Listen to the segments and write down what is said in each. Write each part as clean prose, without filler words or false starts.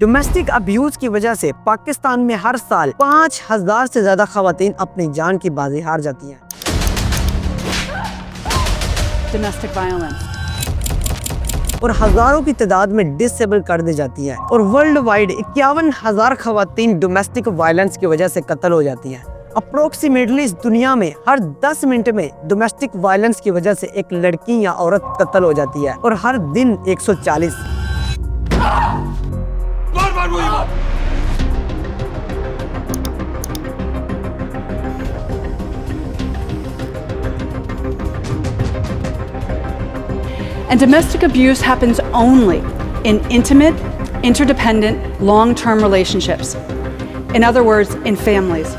Domestic abuse की वजह से पाकिस्तान में हर साल 5000 से ज्यादा खवातीन अपनी जान की बाजी हार जाती हैं। Domestic violence. और हजारों की तादाद में डिसेबल कर दी जाती है और वर्ल्ड वाइड 51,000 खवातीन डोमेस्टिक वायलेंस की वजह से कत्ल हो जाती हैं। अप्रोक्सीमेटली इस दुनिया में हर 10 मिनट में डोमेस्टिक वायलेंस की वजह से एक लड़की या औरत कत्ल हो जाती है और हर दिन 140। And domestic abuse happens only in intimate, interdependent, long-term relationships. In other words, in families.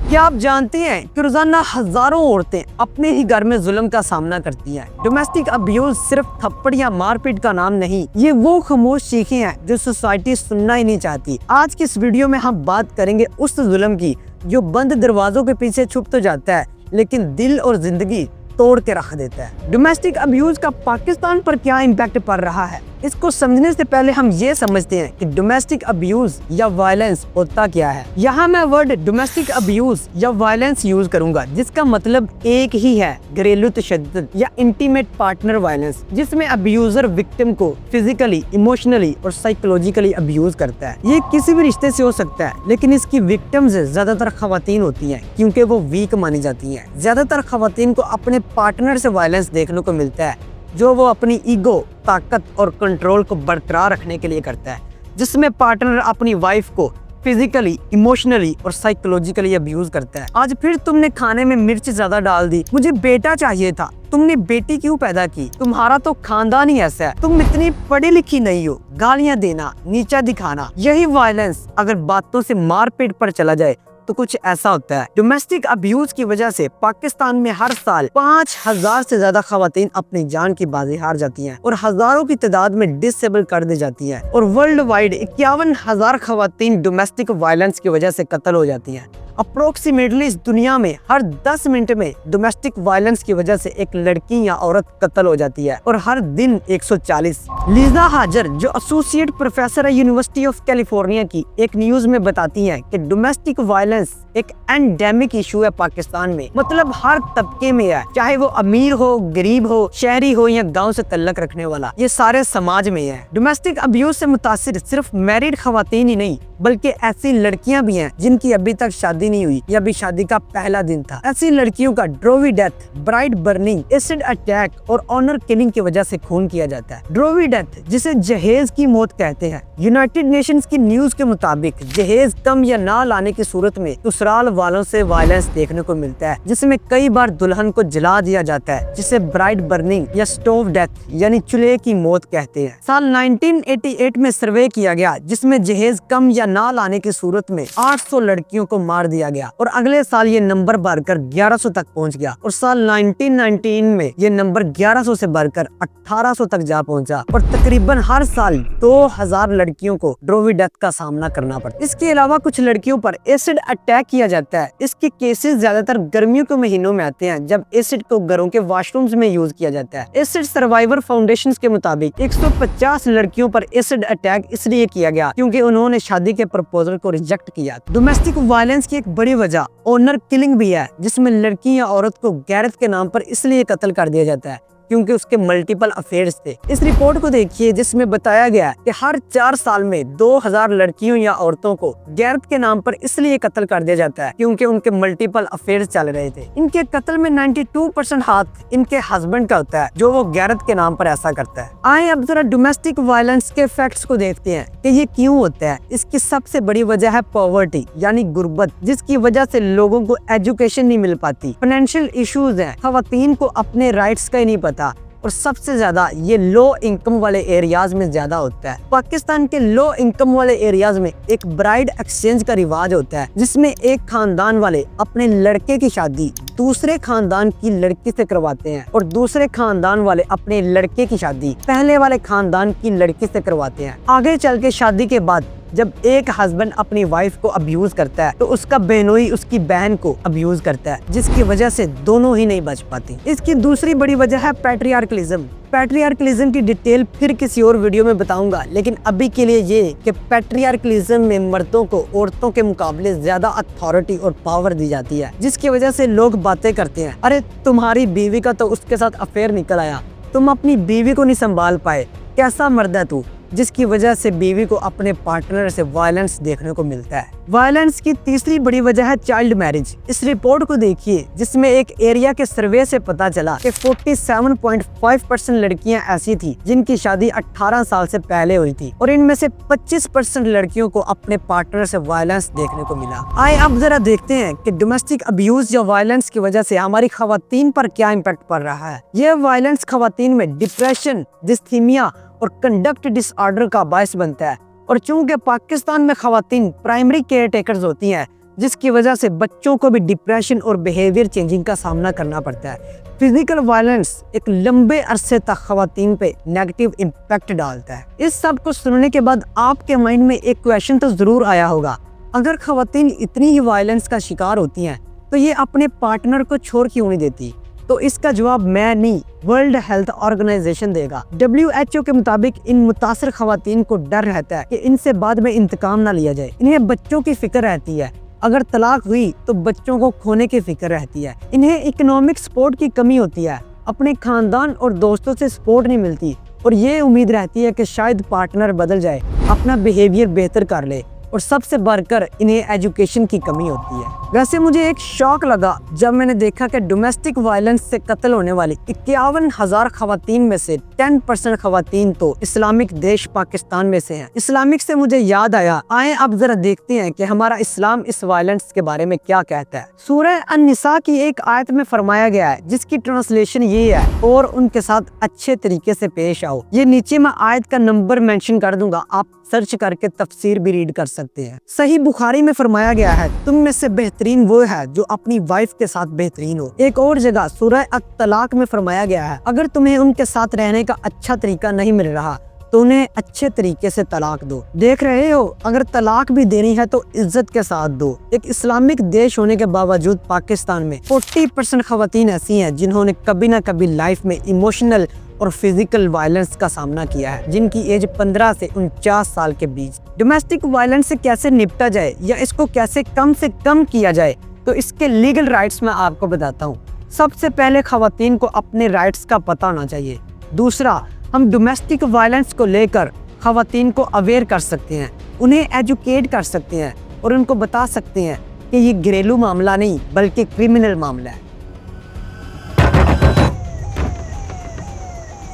क्या आप जानती हैं कि रोजाना हजारों औरतें अपने ही घर में जुल्म का सामना करती हैं। डोमेस्टिक अब्यूज सिर्फ थप्पड़ या मारपीट का नाम नहीं, ये वो खामोश चीखें हैं जो सोसाइटी सुनना ही नहीं चाहती। आज की इस वीडियो में हम बात करेंगे उस जुल्म की जो बंद दरवाजों के पीछे छुप तो जाता है लेकिन दिल और जिंदगी तोड़ के रख देता है। डोमेस्टिक अब्यूज का पाकिस्तान पर क्या इम्पैक्ट पड़ रहा है, इसको समझने से पहले हम ये समझते हैं कि डोमेस्टिक अब्यूज या वायलेंस होता क्या है। यहाँ मैं वर्ड डोमेस्टिक अब्यूज या वायलेंस यूज करूंगा जिसका मतलब एक ही है, घरेलू तशद्दुद या इंटीमेट पार्टनर वायलेंस, जिसमें अब्यूजर विक्टिम को फिजिकली, इमोशनली और साइकोलॉजिकली अब्यूज करता है। ये किसी भी रिश्ते से हो सकता है लेकिन इसकी विक्टिम्स ज्यादातर खवातीन होती हैं क्योंकि वो वीक मानी जाती हैं। ज्यादातर खवातीन को अपने पार्टनर से वायलेंस देखने को मिलता है जो वो अपनी ईगो, ताकत और कंट्रोल को बरकरार रखने के लिए करता है, जिसमें पार्टनर अपनी वाइफ को फिजिकली, इमोशनली और साइकोलॉजिकली अब्यूज करता है। आज फिर तुमने खाने में मिर्च ज्यादा डाल दी, मुझे बेटा चाहिए था, तुमने बेटी क्यों पैदा की, तुम्हारा तो खानदान ही ऐसा है, तुम इतनी पढ़ी लिखी नहीं हो, गालियां देना, नीचा दिखाना। यही वायलेंस अगर बातों से मारपीट पर चला जाए तो कुछ ऐसा होता है। डोमेस्टिक अब्यूज की वजह से पाकिस्तान में हर साल 5000 से ज्यादा खवातीन अपनी जान की बाजी हार जाती हैं और हजारों की तादाद में डिसेबल कर दी जाती हैं और वर्ल्ड वाइड 51,000 खवातीन डोमेस्टिक वायलेंस की वजह से कत्ल हो जाती हैं। अप्रोक्सीमेटली इस दुनिया में हर 10 मिनट में डोमेस्टिक वायलेंस की वजह से एक लड़की या औरत कत्ल हो जाती है और हर दिन 140। लीजा हाजर जो एसोसिएट प्रोफेसर है यूनिवर्सिटी ऑफ कैलिफोर्निया की, एक न्यूज में बताती हैं कि डोमेस्टिक वायलेंस एक एंडेमिक इशू है पाकिस्तान में। मतलब हर तबके में है, चाहे वो अमीर हो, गरीब हो, शहरी हो या गाँव से तल्लक रखने वाला, ये सारे समाज में है। डोमेस्टिक अब्यूज से मुतासिर सिर्फ मैरिड खवातीन ही नहीं बल्कि ऐसी लड़कियां भी हैं जिनकी अभी तक शादी नहीं हुई या अभी शादी का पहला दिन था। ऐसी लड़कियों का dowry death, bride burning, acid attack और ऑनर किलिंग की वजह से खून किया जाता है। ड्रोवी डेथ जिसे जहेज की मौत कहते हैं। यूनाइटेड नेशंस की न्यूज के मुताबिक जहेज कम या ना लाने की सूरत में ससुराल वालों से वायलेंस देखने को मिलता है, जिसमें कई बार दुल्हन को जला दिया जाता है, जिसे ब्राइड बर्निंग या स्टोव डेथ यानी चूल्हे की मौत कहते हैं। साल 1988 में सर्वे किया गया जिसमें जहेज कम या ना लाने की सूरत में 800 लड़कियों को मार दिया गया और अगले साल ये नंबर बढ़कर 1100 तक पहुंच गया और साल 1919 में ये नंबर 1100 से बढ़कर 1800 तक जा पहुंचा और तकरीबन हर साल 2000 लड़कियों को ड्रोवी डेथ का सामना करना पड़ता है। इसके अलावा कुछ लड़कियों पर एसिड अटैक किया जाता है। इसके केसेस ज्यादातर गर्मियों के महीनों में आते हैं जब एसिड को घरों के वॉशरूम्स में यूज किया जाता है। एसिड सर्वाइवर फाउंडेशन के मुताबिक 150 लड़कियों पर एसिड अटैक इसलिए किया गया क्योंकि उन्होंने शादी के प्रपोजल को रिजेक्ट किया। डोमेस्टिक वायलेंस की एक बड़ी वजह ऑनर किलिंग भी है, जिसमें लड़की या औरत को गैरत के नाम पर इसलिए कत्ल कर दिया जाता है क्योंकि उसके मल्टीपल अफेयर्स थे। इस रिपोर्ट को देखिए जिसमें बताया गया कि हर 4 साल में 2000 लड़कियों या औरतों को गैरत के नाम पर इसलिए कत्ल कर दिया जाता है क्योंकि उनके मल्टीपल अफेयर्स चल रहे थे। इनके कत्ल में 92% हाथ इनके हस्बैंड का होता है जो वो गैरत के नाम पर ऐसा करता है। आए अब जरा डोमेस्टिक वायलेंस के फैक्ट्स को देखते हैं कि ये क्यों होता है। इसकी सबसे बड़ी वजह है पॉवर्टी यानी गुर्बत, जिसकी वजह से लोगों को एजुकेशन नहीं मिल पाती। फाइनेंशियल इश्यूज हैं, खवातीन को अपने राइट्स का ही नहीं पता और सबसे ज्यादा ये लो इनकम वाले एरियाज में ज्यादा होता है। पाकिस्तान के लो इनकम वाले एरियाज में एक ब्राइड एक्सचेंज का रिवाज होता है जिसमें एक खानदान वाले अपने लड़के की शादी दूसरे खानदान की लड़की से करवाते हैं और दूसरे खानदान वाले अपने लड़के की शादी पहले वाले खानदान की लड़की से करवाते हैं। आगे चल के शादी के बाद जब एक हस्बैंड अपनी वाइफ को अब्यूज करता है तो उसका बहनोई उसकी बहन को अब्यूज करता है, जिसकी वजह से दोनों ही नहीं बच पाती। इसकी दूसरी बड़ी वजह है पैट्रियार्कलिज्म। पैट्रियार्कलिज्म की डिटेल फिर किसी और वीडियो में बताऊंगा, लेकिन अभी के लिए ये कि पैट्रियार्कलिज्म में मर्दों को औरतों के मुकाबले ज्यादा अथॉरिटी और पावर दी जाती है, जिसकी वजह से लोग बातें करते हैं, अरे तुम्हारी बीवी का तो उसके साथ अफेयर निकल आया, तुम अपनी बीवी को नहीं संभाल पाए, कैसा मर्द है तू, जिसकी वजह से बीवी को अपने पार्टनर से वायलेंस देखने को मिलता है। वायलेंस की तीसरी बड़ी वजह है चाइल्ड मैरिज। इस रिपोर्ट को देखिए, जिसमें एक एरिया के सर्वे से पता चला कि 47.5% लड़कियां ऐसी थी जिनकी शादी 18 साल से पहले हुई थी, और इनमें से 25% लड़कियों को अपने पार्टनर से वायलेंस देखने को मिला। आइए अब जरा देखते हैं कि डोमेस्टिक अब्यूज या वायलेंस की वजह से हमारी खवातीन पर क्या इम्पैक्ट पड़ रहा है। यह वायलेंस खवातीन में डिप्रेशन, डिस्थीमिया और कंडक्ट डिसऑर्डर का बायस बनता है, और चूंकि पाकिस्तान में खवातीन प्राइमरी केयर टेकर्स होती हैं, जिसकी वजह से बच्चों को भी डिप्रेशन और बिहेवियर चेंजिंग का सामना करना पड़ता है। फिजिकल वायलेंस एक लंबे अरसे तक खवातीन पे नेगेटिव इम्पैक्ट डालता है। इस सब को सुनने के बाद आपके माइंड में एक क्वेश्चन तो जरूर आया होगा, अगर खवातीन इतनी ही वायलेंस का शिकार होती हैं तो ये अपने पार्टनर को छोड़ क्यों नहीं देती? तो इसका जवाब मैं नहीं, वर्ल्ड हेल्थ ऑर्गेनाइजेशन देगा। WHO के मुताबिक इन मुतासर खवातीन को डर रहता है कि इनसे बाद में इंतकाम ना लिया जाए। इन्हें बच्चों की फिक्र रहती है, अगर तलाक हुई तो बच्चों को खोने की फिक्र रहती है। इन्हें इकोनॉमिक सपोर्ट की कमी होती है, अपने खानदान और दोस्तों से सपोर्ट नहीं मिलती, और ये उम्मीद रहती है कि शायद पार्टनर बदल जाए, अपना बिहेवियर बेहतर कर ले, और सबसे बढ़कर इन्हें एजुकेशन की कमी होती है। वैसे मुझे एक शौक लगा जब मैंने देखा कि डोमेस्टिक वायलेंस से कत्ल होने वाली 51,000 खवातीन में से 10% खवातीन तो इस्लामिक देश पाकिस्तान में से हैं। इस्लामिक से मुझे याद आया, आए अब जरा देखते हैं कि हमारा इस्लाम इस वायलेंस के बारे में क्या कहता है। सूरह अन-निसा की एक आयत में फरमाया गया है, जिसकी ट्रांसलेशन ये है, और उनके साथ अच्छे तरीके से पेश आओ। ये नीचे मैं आयत का नंबर मेंशन कर दूंगा, आप सर्च करके तफसीर भी रीड कर सकते हैं। सही बुखारी में फरमाया गया है, तुम में से बेहतरीन वो है जो अपनी वाइफ के साथ बेहतरीन हो। एक और जगह सूरह अत-तलाक में फरमाया गया है, अगर तुम्हें उनके साथ रहने का अच्छा तरीका नहीं मिल रहा तो उन्हें अच्छे तरीके से तलाक दो। देख रहे हो, अगर तलाक भी देनी है तो इज्जत के साथ दो। एक इस्लामिक देश होने के बावजूद पाकिस्तान में 40% खवातीन ऐसी हैं जिन्होंने कभी ना कभी लाइफ में इमोशनल और फिजिकल वायलेंस का सामना किया है, जिनकी एज 15 से 49 साल के बीच। डोमेस्टिक वायलेंस से कैसे निपटा जाए या इसको कैसे कम से कम किया जाए, तो इसके लीगल राइट्स मैं आपको बताता हूँ। सबसे पहले खवातीन को अपने राइट्स का पता होना चाहिए। दूसरा, हम डोमेस्टिक वायलेंस को लेकर खवातीन को अवेयर कर सकते हैं, उन्हें एजुकेट कर सकते हैं, और उनको बता सकते हैं कि ये घरेलू मामला नहीं बल्कि क्रिमिनल मामला है।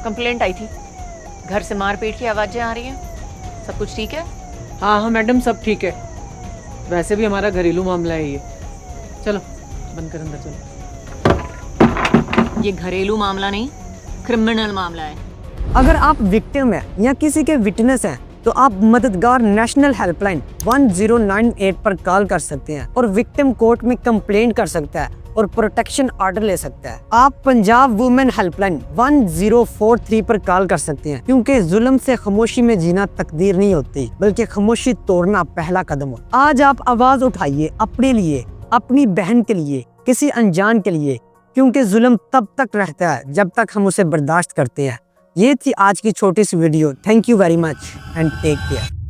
कंप्लेंट आई थी, घर से मारपीट की आवाजें आ रही हैं, सब कुछ ठीक है? हाँ मैडम, सब ठीक है। वैसे भी हमारा घरेलू मामला है ये। चलो बंद कर, अंदर चलो। ये घरेलू मामला नहीं, क्रिमिनल मामला है। अगर आप विक्टिम हैं या किसी के विटनेस हैं तो आप मददगार नेशनल हेल्पलाइन 1098 पर कॉल कर सकते हैं, और विक्टिम कोर्ट में कंप्लेंट कर सकता है और प्रोटेक्शन ऑर्डर ले सकता है। आप पंजाब वुमेन हेल्पलाइन 1043 पर कॉल कर सकते हैं, क्योंकि जुल्म से खामोशी में जीना तकदीर नहीं होती बल्कि खामोशी तोड़ना पहला कदम हो। आज आप आवाज उठाइए अपने लिए, अपनी बहन के लिए, किसी अनजान के लिए, क्योंकि जुल्म तब तक रहता है जब तक हम उसे बर्दाश्त करते हैं। ये थी आज की छोटी सी video. Thank you very much and take care.